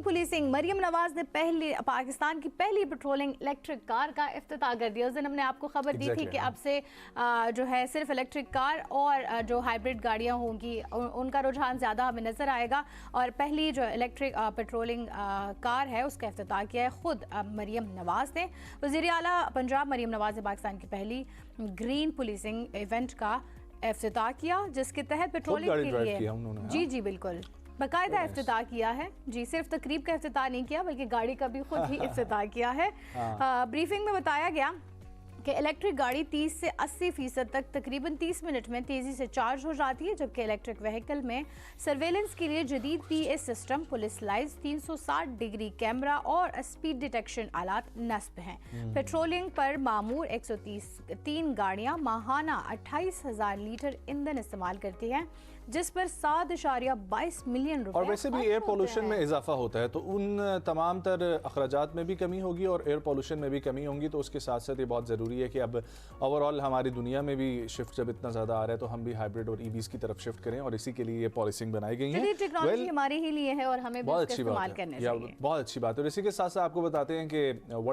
Policing, Maryam Nawaz ने पाकिस्तान की पहली पेट्रोलिंग इलेक्ट्रिक कार का इफ्तिताह कर दिया। उस दिन हमने आपको खबर दी थी कि अब से जो है सिर्फ इलेक्ट्रिक कार और जो हाइब्रिड गाड़ियां होंगी उनका रुझान ज़्यादा हमें नज़र आएगा। और पहली जो इलेक्ट्रिक पेट्रोलिंग कार है उसका इफ्तिताह किया है खुद मरियम नवाज ने। वज़ीर आला पंजाब मरियम नवाज ने पाकिस्तान की पहली ग्रीन पुलिसिंग इवेंट का इफ्तिताह किया, जिसके तहत पेट्रोलिंग के लिए जी बिल्कुल बाकायदा इफ्तिताह किया है। जी सिर्फ तकरीब का इफ्तिताह नहीं किया बल्कि गाड़ी का भी खुद ही इफ्तिताह किया है। ब्रीफिंग में बताया गया कि इलेक्ट्रिक गाड़ी 30 से 80% तक तकरीबन 30 मिनट में तेज़ी से चार्ज हो जाती है, जबकि इलेक्ट्रिक व्हीकल में सर्वेलेंस के लिए जदीद PS system, police lights, 360 degree camera और स्पीड डिटेक्शन आलात नस्ब हैं। पेट्रोलिंग पर मामूर 133 गाड़ियाँ माहाना 28,000 लीटर ईंधन इस्तेमाल करती हैं, जिस पर 7.22 मिलियन रुपए। और वैसे भी एयर पोल्यूशन में इजाफा होता है तो उन तमाम तर अखराजात में भी कमी होगी और एयर पोल्यूशन में भी कमी होगी। तो उसके साथ साथ ये बहुत ज़रूरी है कि अब ओवरऑल हमारी दुनिया में भी शिफ्ट जब इतना ज़्यादा आ रहा है तो हम भी हाइब्रिड और ईवीज़ की तरफ शिफ्ट करें, और इसी के लिए ये पॉलिसिंग बनाई गई है। टेक्नोलॉजी हमारे ही लिए है और हमें भी बहुत अच्छी इस्तेमाल करना चाहिए। बहुत अच्छी बात है। और इसी के साथ साथ आपको बताते हैं कि